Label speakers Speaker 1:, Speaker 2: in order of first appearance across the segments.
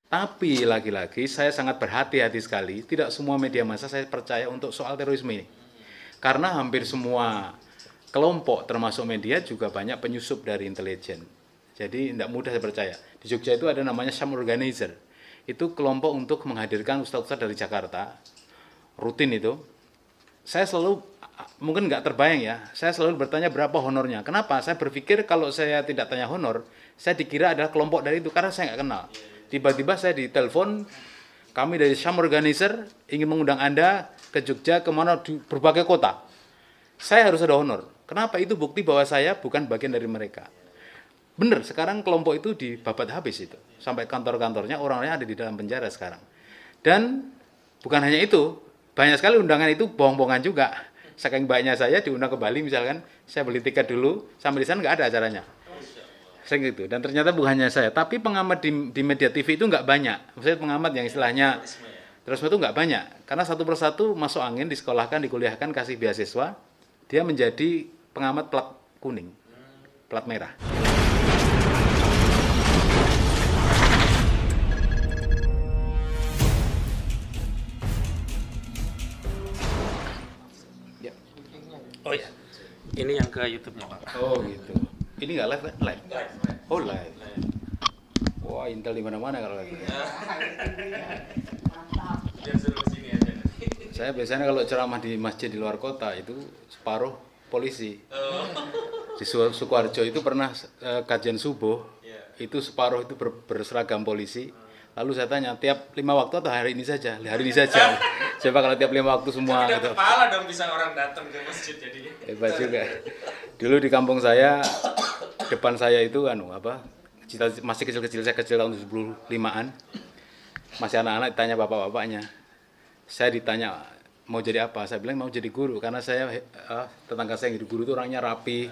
Speaker 1: Tapi lagi-lagi saya sangat berhati-hati sekali, tidak semua media massa saya percaya untuk soal terorisme ini. Karena hampir semua kelompok termasuk media juga banyak penyusup dari intelijen. Jadi tidak mudah saya percaya. Di Jogja itu ada namanya Syam Organizer. Itu kelompok untuk menghadirkan ustadz-ustadz dari Jakarta. Rutin itu. Saya selalu, mungkin nggak terbayang ya, saya selalu bertanya berapa honornya. Kenapa? Saya berpikir kalau saya tidak tanya honor, saya dikira adalah kelompok dari itu, karena saya nggak kenal. Tiba-tiba saya ditelepon, kami dari Syam Organizer ingin mengundang Anda ke Jogja, kemana, di berbagai kota. Saya harus ada honor. Kenapa? Itu bukti bahwa saya bukan bagian dari mereka. Bener, sekarang kelompok itu dibabat habis itu. Sampai kantor-kantornya, orang-orangnya ada di dalam penjara sekarang. Dan bukan hanya itu, banyak sekali undangan itu bohong-bohongan juga. Saking banyaknya saya diundang ke Bali misalkan, saya beli tiket dulu, sampai di sana nggak ada acaranya. Sering gitu. Dan ternyata bukan hanya saya, tapi pengamat di media TV itu nggak banyak. Maksudnya pengamat yang istilahnya terorisme itu nggak banyak. Karena satu persatu masuk angin, disekolahkan, dikuliahkan, kasih beasiswa, dia menjadi pengamat plat kuning, plat merah. Ya.
Speaker 2: Oh ya, ini yang ke YouTube-nya Pak.
Speaker 1: Oh gitu. Ini nggak live, live? Oh live. Wah, Intel di mana-mana kalau lagi.
Speaker 2: Biar suruh sini aja.
Speaker 1: Saya biasanya kalau ceramah di masjid di luar kota itu separuh polisi. Di Sukoharjo itu pernah kajian subuh, itu separuh itu berseragam polisi. Lalu saya tanya, tiap 5 waktu atau hari ini saja? Hari ini saja. Coba kalau tiap 5 waktu semua.
Speaker 2: Tidak
Speaker 1: gitu.
Speaker 2: kepala dong bisa orang datang ke masjid jadinya.
Speaker 1: Hebat juga. Dulu di kampung saya, depan saya itu masih kecil-kecil, saya kecil tahun 75-an. Masih anak-anak ditanya bapak-bapaknya. Saya ditanya mau jadi apa? Saya bilang mau jadi guru karena saya tetangga saya yang jadi guru itu orangnya rapi.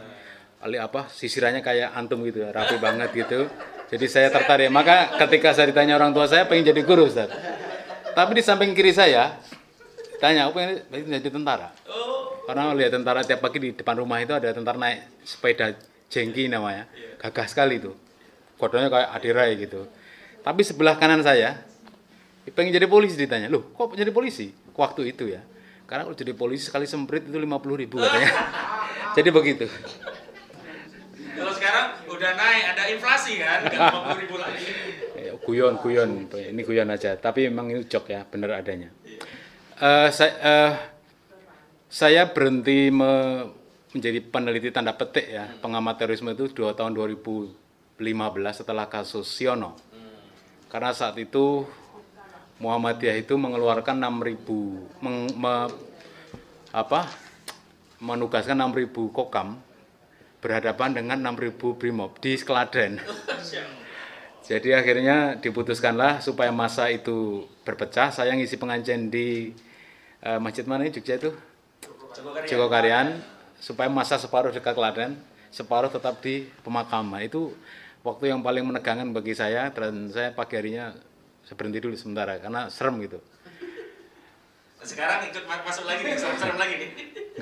Speaker 1: Sisirannya kayak antum gitu, rapi banget gitu. Jadi saya tertarik. Maka ketika saya ditanya orang tua saya pengen jadi guru, Ustaz. Tapi di samping kiri saya tanya, aku pengen jadi tentara. Karena lihat tentara tiap pagi di depan rumah itu ada tentara naik sepeda jengki namanya. Gagah sekali itu. Kodenya kayak adirai gitu. Tapi sebelah kanan saya pengen jadi polisi ditanya. Loh, kok jadi polisi? Waktu itu ya. Karena kalau jadi polisi sekali semprit itu 50.000 katanya. Jadi begitu.
Speaker 2: Kalau sekarang udah naik, ada inflasi kan, 50.000 lagi.
Speaker 1: Guyon, ini guyon aja. Tapi memang itu joke ya, benar adanya. Saya berhenti menjadi peneliti tanda petik ya, pengamat terorisme itu tahun 2015 setelah kasus Siono. Karena saat itu Muhammadiyah itu mengeluarkan 6.000 menugaskan 6.000 kokam berhadapan dengan 6.000 brimob di Klaten. Jadi akhirnya diputuskanlah supaya massa itu berpecah. Saya ngisi pengajian di masjid mana ini Jogja itu? Jogokarian. Supaya massa separuh dekat Klaten, separuh tetap di pemakaman. Itu waktu yang paling menegangkan bagi saya, dan saya pagi harinya saya berhenti dulu sementara karena serem gitu.
Speaker 2: Sekarang ikut masuk lagi nih, serem-serem lagi nih.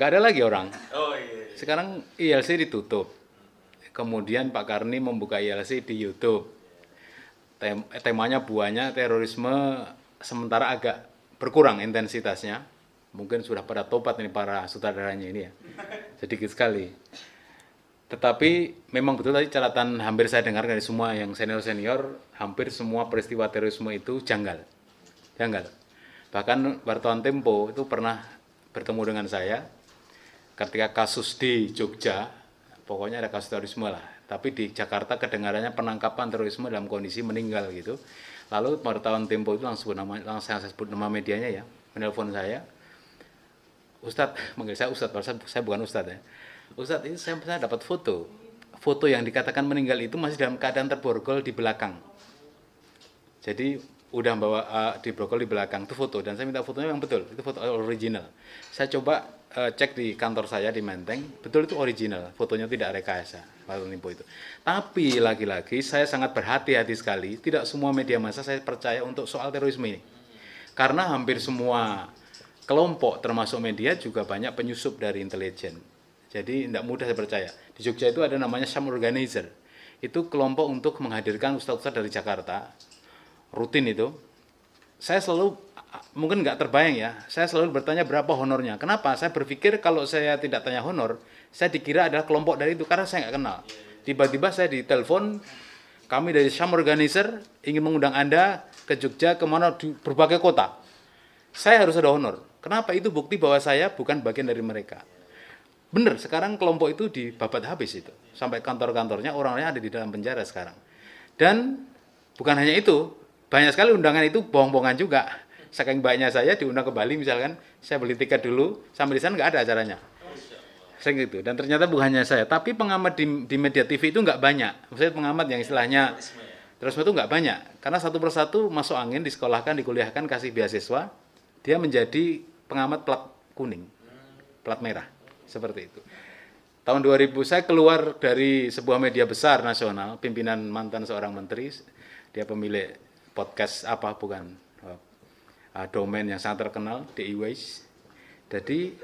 Speaker 1: Nggak ada lagi orang.
Speaker 2: Oh iya.
Speaker 1: Sekarang ILC ditutup. Kemudian Pak Karni membuka ILC di YouTube. Temanya buahnya terorisme, sementara agak berkurang intensitasnya. Mungkin sudah pada tobat ini para sutradaranya ini ya. Sedikit sekali. Tetapi memang betul tadi catatan hampir saya dengar dari semua yang senior-senior, hampir semua peristiwa terorisme itu janggal. Bahkan wartawan Tempo itu pernah bertemu dengan saya ketika kasus di Jogja, pokoknya ada kasus terorisme lah. Tapi di Jakarta kedengarannya penangkapan terorisme dalam kondisi meninggal gitu. Lalu wartawan Tempo itu langsung saya sebut nama medianya ya, menelpon saya. Ustadz, manggil saya Ustadz, saya bukan Ustadz ya. Ustadz, ini saya dapat foto yang dikatakan meninggal itu masih dalam keadaan terborgol di belakang. Jadi udah bawa di borgol di belakang itu foto, dan saya minta fotonya yang betul, itu foto original. Saya coba cek di kantor saya di Menteng, betul itu original, fotonya tidak rekayasa waktu nipu itu. Tapi lagi-lagi saya sangat berhati-hati sekali, tidak semua media massa saya percaya untuk soal terorisme ini. Karena hampir semua kelompok termasuk media juga banyak penyusup dari intelijen. Jadi tidak mudah saya percaya. Di Jogja itu ada namanya Syam Organizer. Itu kelompok untuk menghadirkan ustadz-ustadz dari Jakarta. rutin itu, saya selalu, mungkin nggak terbayang ya, saya selalu bertanya berapa honornya. Kenapa? Saya berpikir kalau saya tidak tanya honor, saya dikira adalah kelompok dari itu, karena saya nggak kenal. Tiba-tiba saya ditelepon, kami dari Syam Organizer ingin mengundang Anda ke Jogja, kemana, di berbagai kota. Saya harus ada honor. Kenapa? Itu bukti bahwa saya bukan bagian dari mereka. Bener, sekarang kelompok itu dibabat habis itu. Sampai kantor-kantornya, orang-orangnya ada di dalam penjara sekarang. Dan bukan hanya itu, banyak sekali undangan itu bohong-bohongan juga. Saking banyaknya saya diundang ke Bali misalkan, saya beli tiket dulu, sampai di sana nggak ada acaranya. Sering gitu. Dan ternyata bukan hanya saya, tapi pengamat di media TV itu nggak banyak. Maksudnya pengamat yang istilahnya terus itu nggak banyak. Karena satu persatu masuk angin, disekolahkan, dikuliahkan, kasih beasiswa, dia menjadi pengamat plat kuning, plat merah, seperti itu. Tahun 2000 saya keluar dari sebuah media besar nasional, pimpinan mantan seorang menteri, dia pemilik podcast domain yang sangat terkenal, DI Ways. Jadi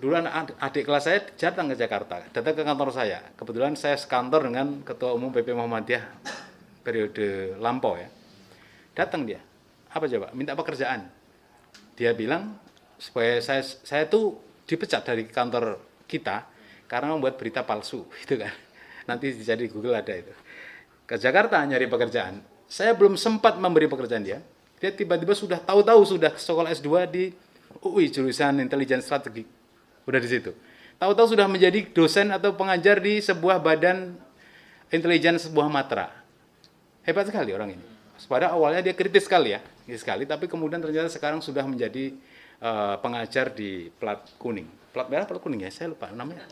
Speaker 1: dulu adik kelas saya datang ke Jakarta, datang ke kantor saya. Kebetulan saya sekantor dengan Ketua Umum PP Muhammadiyah periode lampau ya. Datang dia, apa coba? Minta pekerjaan. Dia bilang supaya saya tuh dipecat dari kantor kita karena membuat berita palsu, gitu kan. Nanti jadi Google ada itu. Ke Jakarta nyari pekerjaan. Saya belum sempat memberi pekerjaan dia. Dia tiba-tiba sudah tahu-tahu sudah sekolah S2 di UI jurusan intelijen strategi. Udah di situ. Tahu-tahu sudah menjadi dosen atau pengajar di sebuah badan intelijen sebuah matra. Hebat sekali orang ini. Pada awalnya dia kritis sekali ya, tapi kemudian ternyata sekarang sudah menjadi pengajar di plat kuning. Plat merah, plat kuning ya, saya lupa namanya.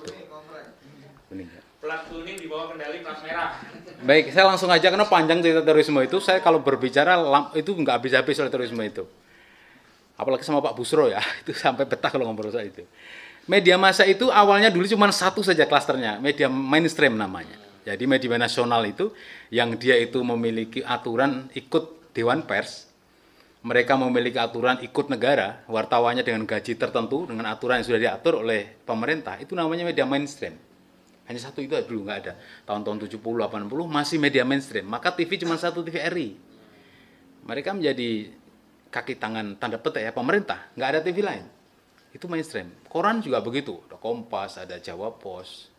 Speaker 1: Kuning ya.
Speaker 2: Plat kuning di bawah kendali plat merah.
Speaker 1: Baik, saya langsung aja karena panjang cerita terorisme itu. Saya kalau berbicara itu nggak habis-habis soal terorisme itu. Apalagi sama Pak Busro ya, itu sampai betah kalau ngobrol soal itu. Media massa itu awalnya dulu cuma satu saja klasternya, media mainstream namanya. Jadi media nasional itu yang dia itu memiliki aturan ikut Dewan Pers. Mereka memiliki aturan ikut negara, wartawannya dengan gaji tertentu, dengan aturan yang sudah diatur oleh pemerintah, itu namanya media mainstream. Hanya satu itu dulu nggak ada. Tahun-tahun 70, 80 masih media mainstream. Maka TV cuma satu, TVRI. Mereka menjadi kaki tangan tanda petik ya pemerintah. Nggak ada TV lain. Itu mainstream. Koran juga begitu. Ada Kompas, ada Jawa Pos,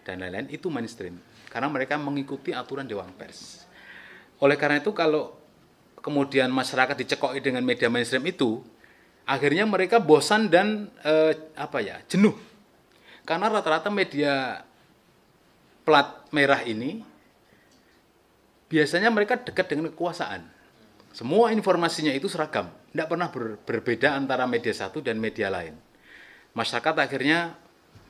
Speaker 1: dan lain-lain. Itu mainstream. Karena mereka mengikuti aturan Dewan Pers. Oleh karena itu kalau kemudian masyarakat dicekoki dengan media mainstream itu, akhirnya mereka bosan dan jenuh. Karena rata-rata media plat merah ini biasanya mereka dekat dengan kekuasaan. Semua informasinya itu seragam, tidak pernah berbeda antara media satu dan media lain. Masyarakat akhirnya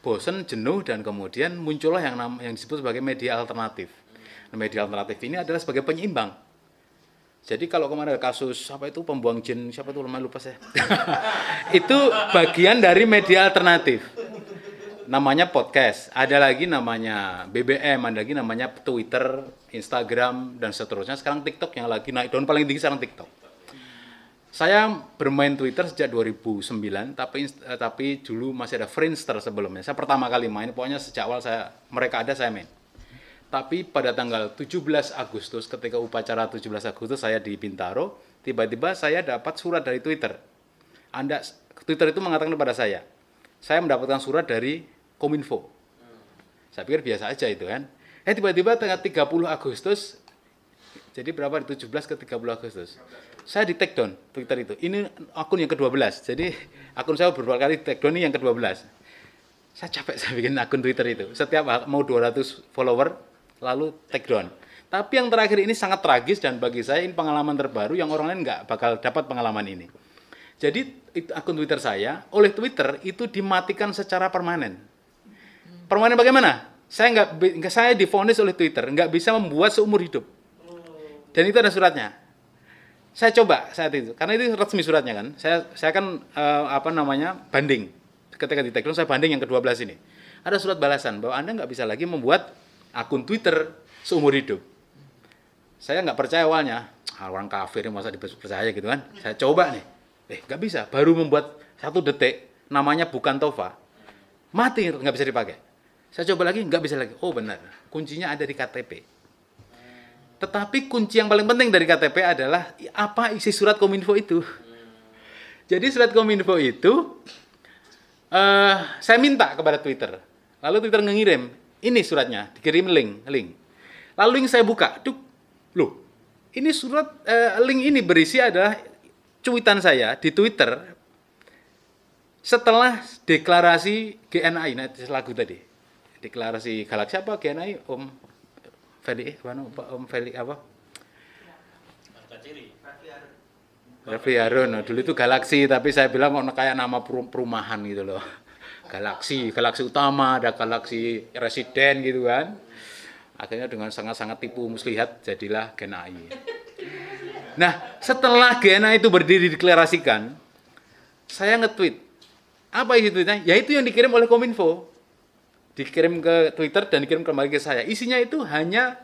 Speaker 1: bosan, jenuh, dan kemudian muncullah yang disebut sebagai media alternatif. Nah, media alternatif ini adalah sebagai penyeimbang. Jadi kalau kemarin ada kasus pembuang jin, siapa itu lupa saya. Itu bagian dari media alternatif. Namanya podcast, ada lagi namanya BBM, ada lagi namanya Twitter, Instagram, dan seterusnya. Sekarang TikTok yang lagi naik daun paling tinggi sekarang TikTok. Saya bermain Twitter sejak 2009, tapi dulu masih ada Friendster sebelumnya. Saya pertama kali main, pokoknya sejak awal mereka ada saya main. Tapi pada tanggal 17 Agustus, ketika upacara 17 Agustus saya di Bintaro, tiba-tiba saya dapat surat dari Twitter. Twitter itu mengatakan kepada saya mendapatkan surat dari Kominfo. Saya pikir biasa aja itu kan. Tiba-tiba tanggal 30 Agustus, jadi berapa? 17 ke 30 Agustus. Saya di take down Twitter itu. Ini akun yang ke-12. Jadi akun saya beberapa kali di take down, ini yang ke-12. Saya capek saya bikin akun Twitter itu. Setiap mau 200 follower, lalu take down. Tapi yang terakhir ini sangat tragis dan bagi saya ini pengalaman terbaru yang orang lain nggak bakal dapat pengalaman ini. Jadi akun Twitter saya oleh Twitter itu dimatikan secara permanen. Permanen bagaimana? Saya divonis oleh Twitter nggak bisa membuat seumur hidup. Dan itu ada suratnya. Saya coba saat itu karena itu resmi suratnya kan. Saya kan banding. Ketika di take down saya banding yang ke-12 ini. Ada surat balasan bahwa Anda nggak bisa lagi membuat akun Twitter seumur hidup. Saya nggak percaya awalnya. Orang kafir masa dipercaya gitu kan. Saya coba nih. Nggak bisa. Baru membuat 1 detik. Namanya bukan Tova. Mati, nggak bisa dipakai. Saya coba lagi, nggak bisa lagi. Oh benar. Kuncinya ada di KTP. Tetapi kunci yang paling penting dari KTP adalah apa isi surat Kominfo itu. Jadi surat Kominfo itu saya minta kepada Twitter. Lalu Twitter ngirim, ini suratnya, dikirim link. Lalu link saya buka, loh, ini surat, link ini berisi adalah cuitan saya di Twitter setelah deklarasi GNI, nah lagu tadi, deklarasi Galaksi apa GNI, Om Feli apa? Refli Harun, nah, dulu itu Galaksi, tapi saya bilang kok kayak nama perumahan gitu loh. Galaksi Utama, ada Galaksi Residen gitu kan. Akhirnya dengan sangat-sangat tipu muslihat jadilah GNI. Nah, setelah GNI itu berdiri dideklarasikan, saya nge-tweet. Apa isi tweetnya? Ya itu yang dikirim oleh Kominfo. Dikirim ke Twitter dan dikirim kembali ke saya. Isinya itu hanya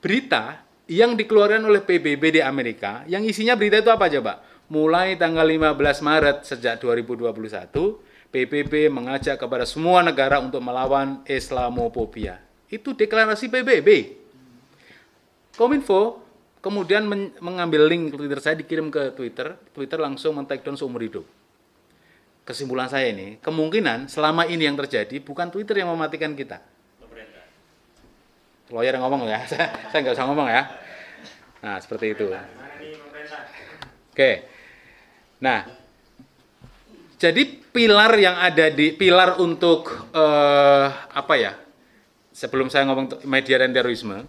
Speaker 1: berita yang dikeluarkan oleh PBB di Amerika. Yang isinya berita itu apa coba? Mulai tanggal 15 Maret sejak 2021, PBB mengajak kepada semua negara untuk melawan Islamofobia. Itu deklarasi PBB. Kominfo kemudian mengambil link Twitter saya, dikirim ke Twitter. Twitter langsung men-take down seumur hidup. Kesimpulan saya ini, kemungkinan selama ini yang terjadi bukan Twitter yang mematikan kita. Lawyer yang ngomong ya, saya nggak usah ngomong ya. Nah, seperti itu. Oke. Nah, jadi pilar yang ada di pilar untuk apa ya? Sebelum saya ngomong media dan terorisme,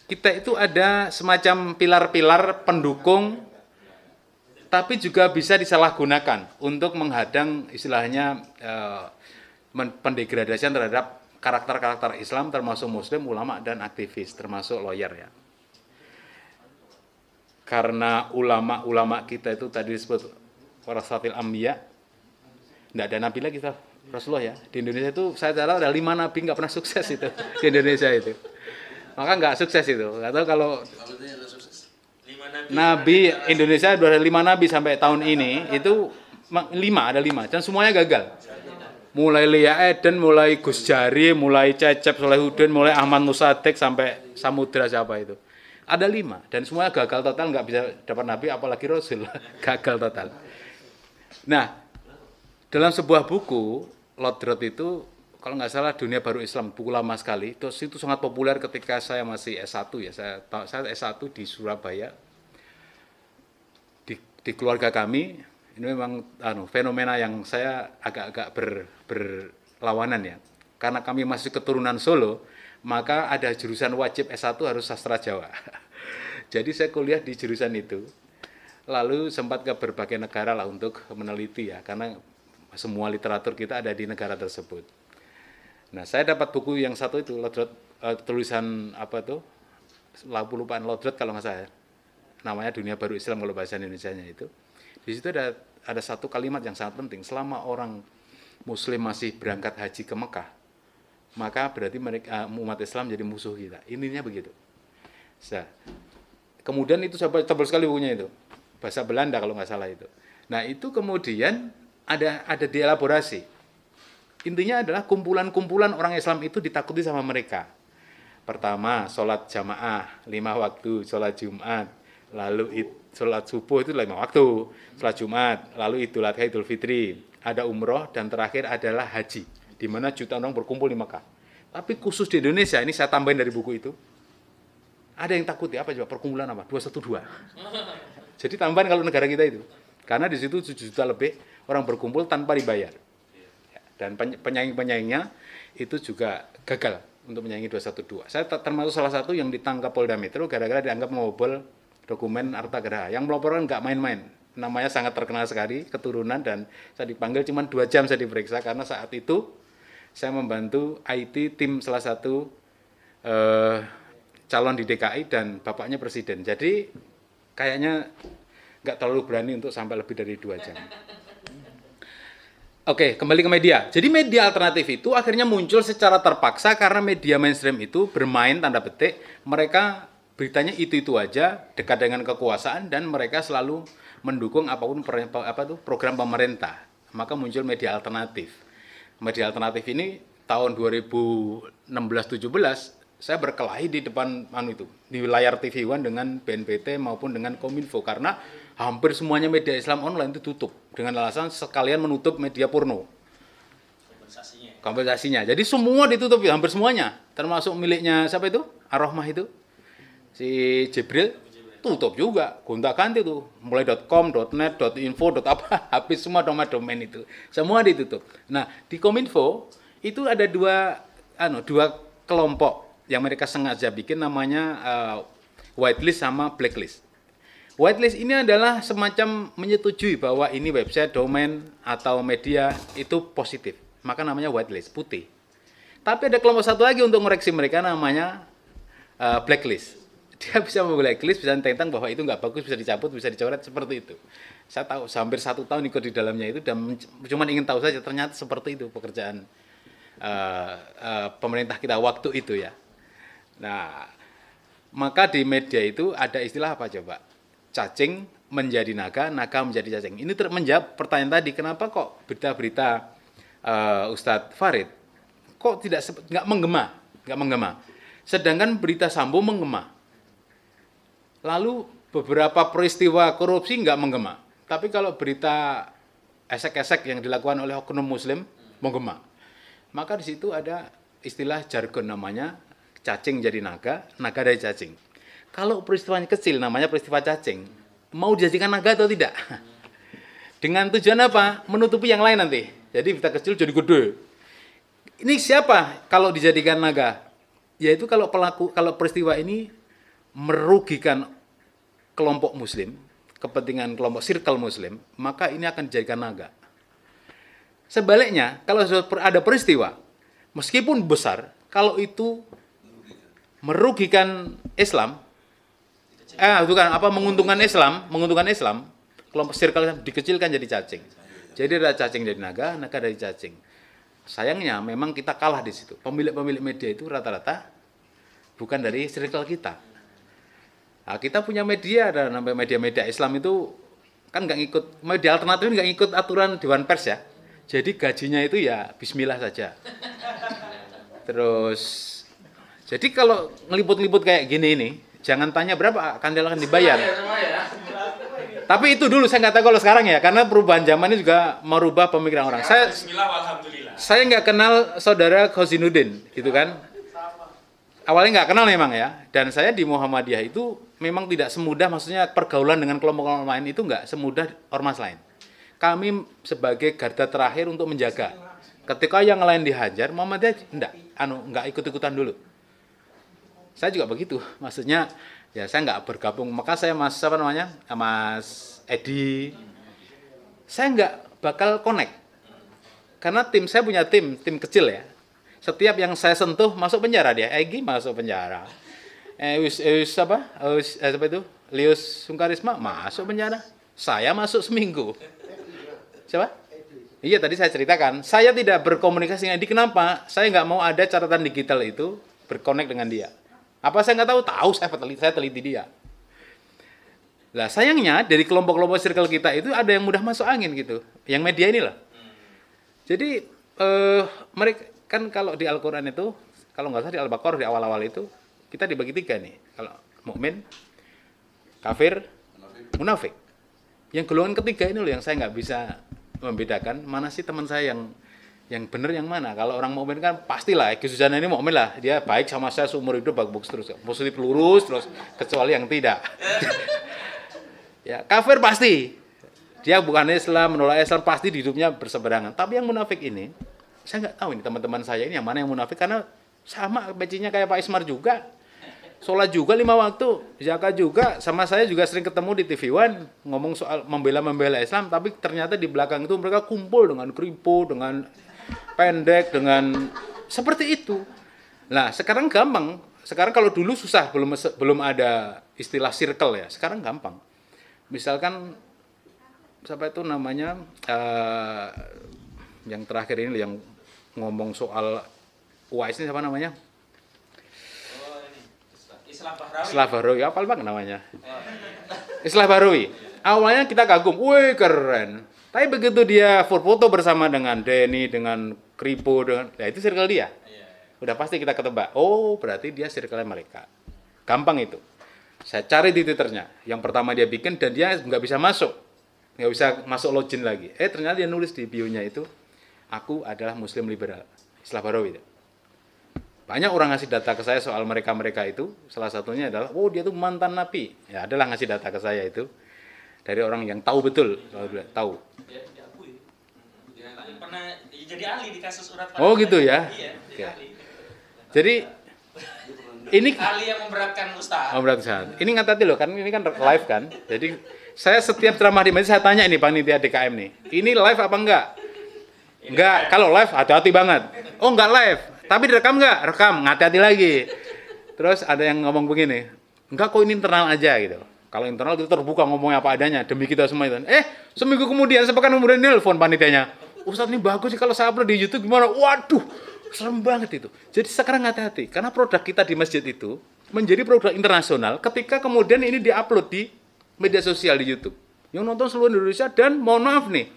Speaker 1: kita itu ada semacam pilar-pilar pendukung, tapi juga bisa disalahgunakan untuk menghadang istilahnya pendegradasian terhadap karakter-karakter Islam, termasuk Muslim, ulama dan aktivis, termasuk lawyer ya. Karena ulama-ulama kita itu tadi disebut warasatil anbiya, tidak ada nabi lagi kita. Rasulullah ya, di Indonesia itu saya tahu ada 5 nabi nggak pernah sukses itu di Indonesia itu, maka nggak sukses itu. Atau kalau nabi Indonesia ada 5 nabi sampai tahun ini itu 5 dan semuanya gagal. Mulai Lia Eden, mulai Gus Jari, mulai Cecep Solehudin, mulai Ahmad Musaddiq sampai Samudra siapa itu. Ada 5 dan semuanya gagal total, nggak bisa dapat nabi apalagi Rasul. Gagal total. Nah, dalam sebuah buku, Lodrot itu, kalau nggak salah Dunia Baru Islam, buku lama sekali, terus itu sangat populer ketika saya masih S1 ya, saya S1 di Surabaya, di keluarga kami, ini memang fenomena yang saya agak-agak berlawanan ya, karena kami masih keturunan Solo, maka ada jurusan wajib S1 harus sastra Jawa. Jadi saya kuliah di jurusan itu, lalu sempat ke berbagai negara lah untuk meneliti ya, karena semua literatur kita ada di negara tersebut. Nah, saya dapat buku yang satu itu, Lodrot, tulisan apa tuh, lupaan Lodrot kalau nggak salah, namanya Dunia Baru Islam kalau bahasa Indonesianya itu. Di situ ada satu kalimat yang sangat penting, selama orang Muslim masih berangkat haji ke Mekah, maka berarti mereka umat Islam jadi musuh kita. Intinya begitu. Nah, kemudian itu tebal sekali bukunya itu, bahasa Belanda kalau nggak salah itu. Nah, itu kemudian ada dielaborasi. Intinya adalah kumpulan-kumpulan orang Islam itu ditakuti sama mereka. Pertama, sholat jamaah 5 waktu, sholat Jumat, lalu sholat subuh itu 5 waktu, sholat Jumat, lalu Idul Adha, Idul Fitri, ada umroh, dan terakhir adalah haji, di mana jutaan orang berkumpul di Mekah. Tapi khusus di Indonesia, ini saya tambahin dari buku itu, ada yang takut ya, apa coba, perkumpulan apa? 212. Jadi tambahan kalau negara kita itu. Karena di situ 7 juta lebih orang berkumpul tanpa dibayar. Dan penyaing-penyaingnya itu juga gagal untuk menyaingi 212. Saya termasuk salah satu yang ditangkap Polda Metro gara-gara dianggap membobol dokumen harta geraha. Yang melaporkan nggak main-main. Namanya sangat terkenal sekali, keturunan, dan saya dipanggil cuma 2 jam saya diperiksa karena saat itu saya membantu IT tim salah satu calon di DKI dan bapaknya presiden. Jadi kayaknya nggak terlalu berani untuk sampai lebih dari 2 jam. Oke, kembali ke media. Jadi media alternatif itu akhirnya muncul secara terpaksa karena media mainstream itu bermain tanda petik, mereka beritanya itu aja, dekat dengan kekuasaan, dan mereka selalu mendukung apapun program pemerintah. Maka muncul media alternatif. Media alternatif ini tahun 2016-17 saya berkelahi di depan itu di layar TV One dengan BNPT maupun dengan Kominfo karena hampir semuanya media Islam online itu tutup dengan alasan sekalian menutup media porno. Kompensasinya. Jadi semua ditutup, hampir semuanya, termasuk miliknya siapa itu? Ar-Rahmah itu. Si Jibril tutup juga, gonta-ganti tuh. Mulai .com, .net, .info, apa, habis semua domain itu. Semua ditutup. Nah, di Kominfo itu ada dua kelompok yang mereka sengaja bikin namanya whitelist sama blacklist. Whitelist ini adalah semacam menyetujui bahwa ini website, domain, atau media itu positif. Maka namanya whitelist, putih. Tapi ada kelompok satu lagi untuk mengoreksi mereka namanya blacklist. Dia bisa memblacklist, bisa tentang bahwa itu nggak bagus, bisa dicabut, bisa dicoret, seperti itu. Saya tahu, hampir 1 tahun ikut di dalamnya itu, dan cuma ingin tahu saja, ternyata seperti itu pekerjaan pemerintah kita waktu itu ya. Nah, maka di media itu ada istilah apa coba? Cacing menjadi naga, naga menjadi cacing. Ini menjawab pertanyaan tadi, kenapa kok berita-berita Ustadz Farid kok nggak menggema, sedangkan berita Sambo menggema. Lalu beberapa peristiwa korupsi nggak menggema, tapi kalau berita esek-esek yang dilakukan oleh oknum Muslim menggema. Maka di situ ada istilah jargon namanya cacing jadi naga, naga dari cacing. Kalau peristiwanya kecil namanya peristiwa cacing, mau dijadikan naga atau tidak? Dengan tujuan apa? Menutupi yang lain nanti. Jadi berita kecil jadi gede. Ini siapa kalau dijadikan naga? Yaitu kalau peristiwa ini merugikan kelompok Muslim, kepentingan kelompok circle Muslim, maka ini akan dijadikan naga. Sebaliknya, kalau ada peristiwa, meskipun besar, kalau itu merugikan Islam, menguntungkan Islam, kelompok circle dikecilkan jadi cacing. Jadi ada cacing dari naga, naga dari cacing. Sayangnya memang kita kalah di situ. Pemilik media itu rata-rata bukan dari circle kita. Nah, kita punya media, ada namanya media-media Islam itu kan nggak ngikut, media alternatif nggak ngikut aturan Dewan Pers ya. Jadi gajinya itu ya bismillah saja. Terus, jadi kalau ngeliput-liput kayak gini ini, jangan tanya berapa akan dibayar. Tapi itu dulu saya nggak tahu kalau sekarang ya, karena perubahan zaman ini juga merubah pemikiran orang. Saya nggak kenal saudara Khosinuddin, gitu kan? Awalnya nggak kenal memang ya. Dan saya di Muhammadiyah itu memang tidak semudah, maksudnya pergaulan dengan kelompok lain itu nggak semudah ormas lain. Kami sebagai garda terakhir untuk menjaga. Ketika yang lain dihajar, Muhammadiyah nggak ikut-ikutan dulu. Saya juga begitu, maksudnya. Ya saya nggak bergabung, maka saya Mas Edi, saya nggak bakal connect, karena saya punya tim kecil ya. Setiap yang saya sentuh masuk penjara dia, Egi masuk penjara, Lius Sungkarisma masuk penjara, saya masuk seminggu. Siapa? Iya tadi saya ceritakan, saya tidak berkomunikasi dengan dia. Kenapa? Saya nggak mau ada catatan digital itu berkonek dengan dia. Apa saya nggak tahu saya teliti dia. Lah sayangnya dari kelompok-kelompok circle kita itu ada yang mudah masuk angin gitu, yang media inilah. Jadi mereka kan kalau di Al-Quran itu, kalau nggak salah di Al-Baqarah di awal-awal itu kita dibagi 3 nih, kalau mukmin, kafir, munafik. Yang golongan ketiga ini loh yang saya nggak bisa membedakan mana sih teman saya yang benar yang mana. Kalau orang mukmin kan pastilah Egy Sujana ini mukmin lah, dia baik sama saya seumur hidup, bagus terus, positif lurus terus, kecuali yang tidak. Ya kafir pasti dia bukan Islam, menolak Islam, pasti di hidupnya berseberangan. Tapi yang munafik ini saya nggak tahu ini teman-teman saya ini yang mana yang munafik, karena sama bacinya kayak Pak Ismar juga, sholat juga 5 waktu, zakat juga, sama saya juga sering ketemu di TV One ngomong soal membela Islam, tapi ternyata di belakang itu mereka kumpul dengan kripo, dengan pendek, dengan seperti itu. Nah sekarang gampang, sekarang kalau dulu susah, belum ada istilah circle ya, sekarang gampang. Misalkan siapa itu namanya yang terakhir ini yang ngomong soal UAS ini siapa namanya? Islah Bahrawi, apa namanya? Islah Bahrawi. Awalnya kita kagum, wih keren. Tapi begitu dia foto bersama dengan Denny, dengan Kripo, ya itu circle dia. Udah pasti kita ketebak. Oh, berarti dia circle mereka. Gampang itu. Saya cari di Twitternya. Yang pertama dia bikin dan dia nggak bisa masuk. Nggak bisa masuk login lagi. Ternyata dia nulis di bio-nya itu, aku adalah Muslim liberal. Islah Barawi. Banyak orang ngasih data ke saya soal mereka-mereka itu. Salah satunya adalah, oh dia tuh mantan napi. Ya, adalah ngasih data ke saya itu. Dari orang yang tahu betul. Tahu.
Speaker 2: Dia diakui. Dia pernah jadi ahli di kasus urat
Speaker 1: Oh gitu ya.
Speaker 2: Iya,
Speaker 1: Oke.
Speaker 2: ahli.
Speaker 1: Jadi ini
Speaker 2: ahli yang memberatkan Ustaz.
Speaker 1: Ustaz. Ini ngatati loh kan, ini kan live kan. Jadi saya setiap ceramah di masjid saya tanya ini panitia DKM nih. Ini live apa enggak? Enggak. Kalau live hati-hati banget. Oh enggak live. Tapi direkam enggak? Rekam. Hati-hati lagi. Terus ada yang ngomong begini. Enggak kok ini internal aja gitu. Kalau internal kita terbuka ngomongnya apa adanya demi kita semua itu. Seminggu kemudian, sepekan kemudian nelfon panitianya. Ustaz ini bagus sih kalau saya upload di YouTube gimana? Waduh, serem banget itu. Jadi sekarang hati-hati karena produk kita di masjid itu menjadi produk internasional ketika kemudian ini diupload di media sosial di YouTube. Yang nonton seluruh Indonesia dan mohon maaf nih,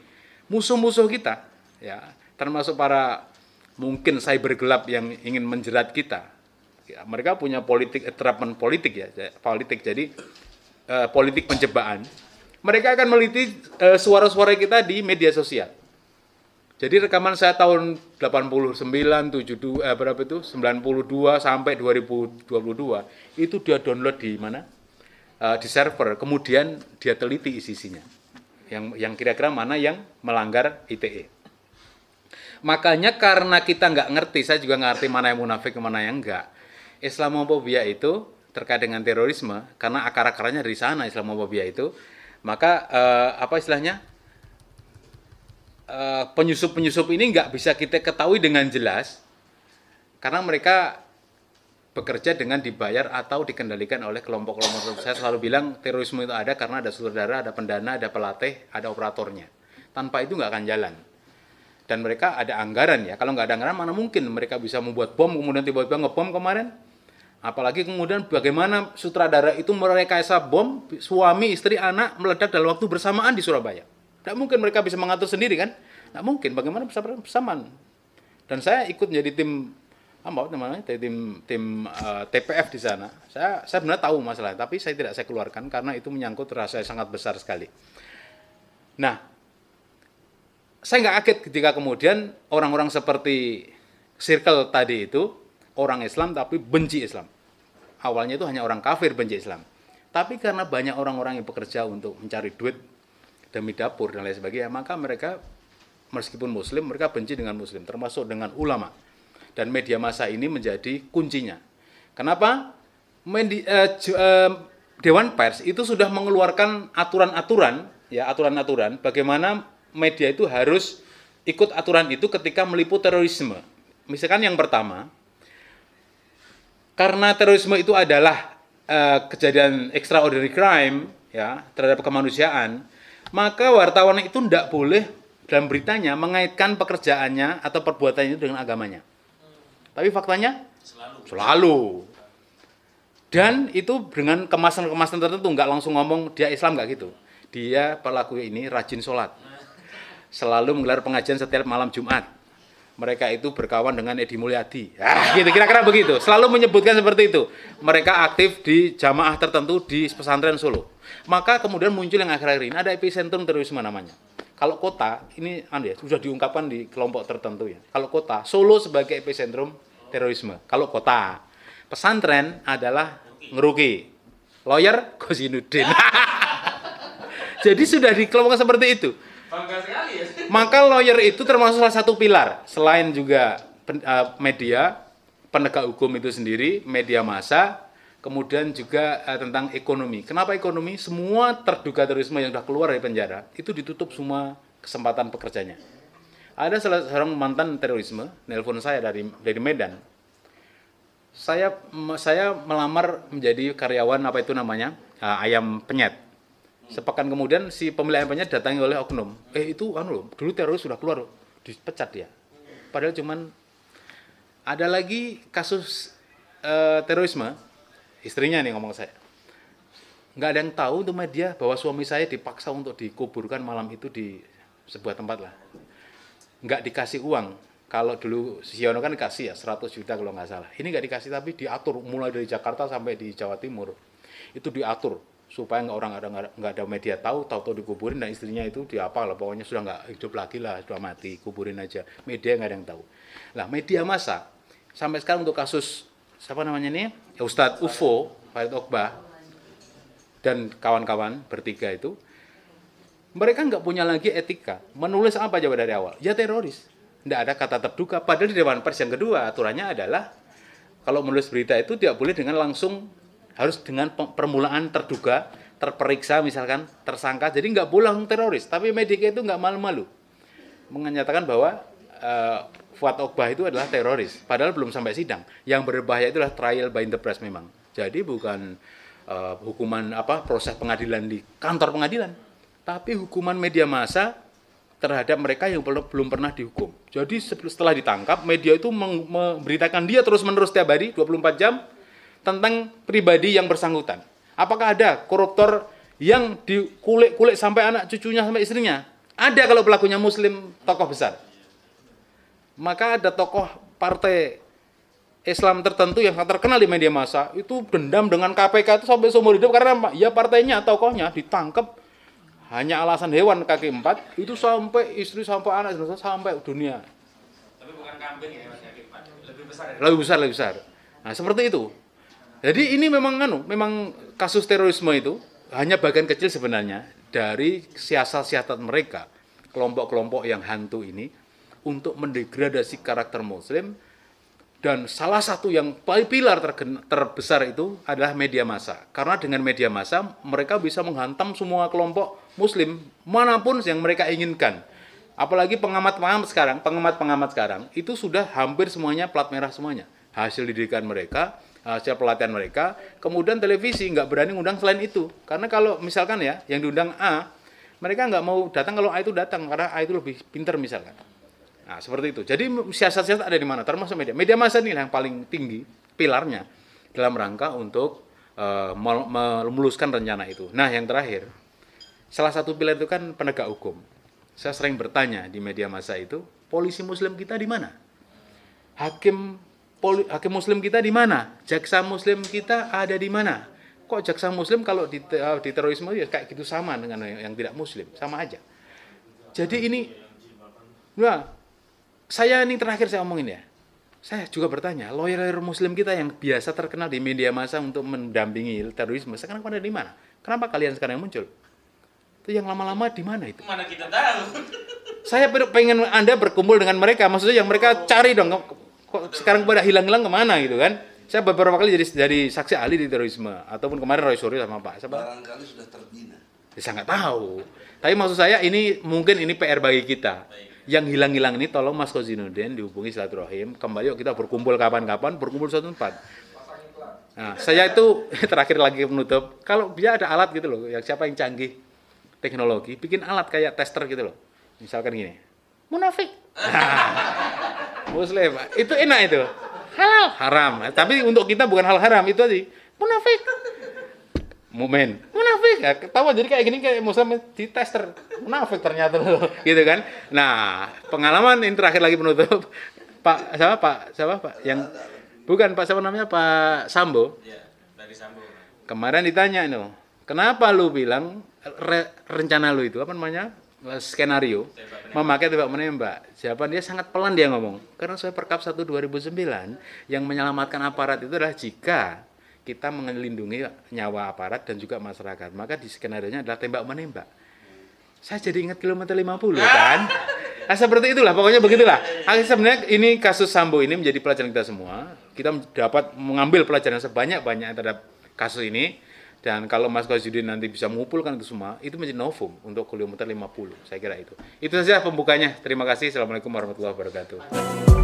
Speaker 1: musuh-musuh kita ya, termasuk para mungkin cyber gelap yang ingin menjerat kita. Ya, mereka punya terapan politik ya, politik. Jadi politik penjebaan, mereka akan meliti suara-suara kita di media sosial. Jadi rekaman saya tahun 89, 92, 92 sampai 2022 itu dia download di mana? Di server, kemudian dia teliti isi-isinya. Yang kira-kira mana yang melanggar ITE. Makanya karena kita nggak ngerti, saya juga nggak ngerti mana yang munafik, mana yang enggak. Islamofobia itu terkait dengan terorisme, karena akar-akarnya dari sana Islamofobia itu, maka apa istilahnya, penyusup-penyusup ini nggak bisa kita ketahui dengan jelas, karena mereka bekerja dengan dibayar atau dikendalikan oleh kelompok-kelompok. Saya selalu bilang terorisme itu ada karena ada sutradara, ada pendana, ada pelatih, ada operatornya. Tanpa itu nggak akan jalan. Dan mereka ada anggaran ya. Kalau nggak ada anggaran, mana mungkin mereka bisa membuat bom, kemudian tiba-tiba ngebom kemarin. Apalagi kemudian bagaimana sutradara itu merekayasa bom, suami, istri, anak meledak dalam waktu bersamaan di Surabaya. Tidak mungkin mereka bisa mengatur sendiri kan? Tidak mungkin. Bagaimana bisa bersamaan? Dan saya ikut menjadi tim TPF di sana. Saya sebenarnya tahu masalahnya, tapi saya keluarkan karena itu menyangkut rasa sangat besar sekali. Nah, saya nggak kaget ketika kemudian orang-orang seperti circle tadi itu orang Islam tapi benci Islam. Awalnya itu hanya orang kafir benci Islam. Tapi karena banyak orang-orang yang bekerja untuk mencari duit demi dapur dan lain sebagainya, maka mereka meskipun Muslim, mereka benci dengan Muslim, termasuk dengan ulama. Dan media massa ini menjadi kuncinya. Kenapa? Dewan Pers itu sudah mengeluarkan aturan-aturan bagaimana media itu harus ikut aturan itu ketika meliput terorisme. Misalkan yang pertama, karena terorisme itu adalah kejadian extraordinary crime ya terhadap kemanusiaan, maka wartawan itu tidak boleh dalam beritanya mengaitkan pekerjaannya atau perbuatannya itu dengan agamanya. Tapi faktanya selalu. Dan itu dengan kemasan-kemasan tertentu, nggak langsung ngomong dia Islam, nggak gitu. Dia pelaku ini rajin sholat. Selalu menggelar pengajian setiap malam Jumat. Mereka itu berkawan dengan Edi Mulyadi. Gitu, kira-kira begitu. Selalu menyebutkan seperti itu. Mereka aktif di jamaah tertentu di pesantren Solo. Maka kemudian muncul yang akhir-akhir ini, ada epicentrum terorisme namanya. Kalau kota, ini sudah diungkapkan di kelompok tertentu ya. Kalau kota, Solo sebagai epicentrum terorisme. Kalau kota, pesantren adalah Ngeruki. Lawyer, Gosinuddin. Jadi sudah dikelompokkan seperti itu.
Speaker 2: Bangga sekali ya.
Speaker 1: Maka lawyer itu termasuk salah satu pilar. Selain juga media, penegak hukum itu sendiri, media massa, kemudian juga tentang ekonomi. Kenapa ekonomi? Semua terduga terorisme yang sudah keluar dari penjara, itu ditutup semua kesempatan pekerjanya. Ada salah seorang mantan terorisme, nelpon saya dari Medan. Saya melamar menjadi karyawan ayam penyet. Sepekan kemudian si pemilik ayam penyet datangi oleh oknum. Itu dulu teroris sudah keluar, dipecat dia. Padahal cuman ada lagi kasus terorisme. Istrinya nih ngomong saya, nggak ada yang tahu tuh media bahwa suami saya dipaksa untuk dikuburkan malam itu di sebuah tempat lah, nggak dikasih uang, Kalau dulu Siono kan dikasih ya 100 juta kalau nggak salah. Ini nggak dikasih tapi diatur mulai dari Jakarta sampai di Jawa Timur. Itu diatur supaya nggak ada media tahu dikuburin dan istrinya itu diapa lah, pokoknya sudah nggak hidup lagi lah, sudah mati, kuburin aja. Media nggak ada yang tahu. Lah media massa sampai sekarang untuk kasus siapa namanya ini ya, Ustadz UFO Farid Ogbah dan kawan-kawan bertiga itu, mereka nggak punya lagi etika. Menulis apa coba dari awal? Ya teroris. Nggak ada kata terduga. Padahal di Dewan Pers yang kedua aturannya adalah kalau menulis berita itu tidak boleh dengan langsung, harus dengan permulaan terduga, terperiksa misalkan, tersangka. Jadi nggak boleh teroris. Tapi media itu nggak malu-malu menyatakan bahwa Fuad Ogbah itu adalah teroris. Padahal belum sampai sidang. Yang berbahaya itulah trial by the press memang. Jadi bukan hukuman proses pengadilan di kantor pengadilan, tapi hukuman media massa terhadap mereka yang belum pernah dihukum. Jadi setelah ditangkap, media itu memberitakan dia terus-menerus setiap hari 24 jam tentang pribadi yang bersangkutan. Apakah ada koruptor yang dikulik-kulik sampai anak cucunya sampai istrinya? Ada kalau pelakunya muslim, tokoh besar. Maka ada tokoh partai Islam tertentu yang terkenal di media massa itu dendam dengan KPK itu sampai seumur hidup karena ya partainya, tokohnya ditangkap hanya alasan hewan kaki 4 itu sampai istri sampai anak sampai dunia.
Speaker 2: Tapi bukan kambing ya Mas, kaki 4. Lebih besar ya?
Speaker 1: Lebih besar. Nah, seperti itu. Jadi ini memang kasus terorisme itu hanya bagian kecil sebenarnya dari siasat-siasat mereka, kelompok-kelompok yang hantu ini untuk mendegradasi karakter muslim. Dan salah satu yang pilar terbesar itu adalah media massa. Karena dengan media massa mereka bisa menghantam semua kelompok muslim manapun yang mereka inginkan. Apalagi pengamat-pengamat sekarang itu sudah hampir semuanya plat merah semuanya. Hasil didikan mereka, hasil pelatihan mereka. Kemudian televisi nggak berani ngundang selain itu. Karena kalau misalkan ya yang diundang A, mereka nggak mau datang kalau A itu datang karena A itu lebih pintar misalkan. Nah, seperti itu. Jadi siasat-siasat ada di mana? Termasuk media. Media massa ini yang paling tinggi pilarnya dalam rangka untuk memuluskan rencana itu. Nah, yang terakhir, salah satu pilar itu kan penegak hukum. Saya sering bertanya di media massa itu, polisi muslim kita di mana? Hakim muslim kita di mana? Jaksa muslim kita ada di mana? Kok jaksa muslim kalau di terorisme ya kayak gitu sama dengan yang tidak muslim, sama aja. Jadi ini, saya ini terakhir saya omongin ya. Saya juga bertanya, lawyer muslim kita yang biasa terkenal di media massa untuk mendampingi terorisme, sekarang pada di mana? Kenapa kalian sekarang muncul? Itu yang lama-lama di mana itu?
Speaker 2: Mana kita tahu?
Speaker 1: Saya pengen Anda berkumpul dengan mereka, maksudnya yang mereka cari dong. Kok sekarang pada hilang-hilang kemana gitu kan? Saya beberapa kali jadi saksi ahli di terorisme, ataupun kemarin Roy Suryo sama Pak.
Speaker 3: Barangkali sudah terbina.
Speaker 1: Saya nggak tahu. Tapi maksud saya mungkin ini PR bagi kita. Yang hilang-hilang ini tolong Mas Kozinudin dihubungi silaturahim. Kembali yuk kita berkumpul kapan-kapan, berkumpul suatu tempat. Nah, saya itu terakhir lagi menutup. Kalau dia ada alat gitu loh, yang siapa yang canggih teknologi, bikin alat kayak tester gitu loh. Misalkan gini, munafik. Muslim, itu enak itu. Halal, haram. Tapi untuk kita bukan hal haram itu tadi. Munafik. Mukmin, munafik, ya, ketawa jadi kayak gini kayak muslim di tester, munafik ternyata loh, gitu kan. Nah, pengalaman ini terakhir lagi penutup, Pak yang bukan Pak siapa namanya Pak Sambo.
Speaker 2: Ya, dari Sambo.
Speaker 1: Kemarin ditanya kenapa lu bilang rencana lu itu apa namanya skenario memakai tembak menembak? Jawaban dia sangat pelan dia ngomong, karena saya Perkap 1 2009 yang menyelamatkan aparat itu adalah jika kita melindungi nyawa aparat dan juga masyarakat. Maka di skenario-nya adalah tembak menembak. Saya jadi ingat kilometer 50 kan. Nah, seperti itulah, pokoknya begitulah. Sebenarnya ini kasus Sambo ini menjadi pelajaran kita semua. Kita dapat mengambil pelajaran sebanyak-banyak terhadap kasus ini. Dan kalau Mas Kozudin nanti bisa mengumpulkan itu semua, itu menjadi novum untuk kilometer 50. Saya kira itu. Itu saja pembukanya. Terima kasih. Assalamualaikum warahmatullahi wabarakatuh.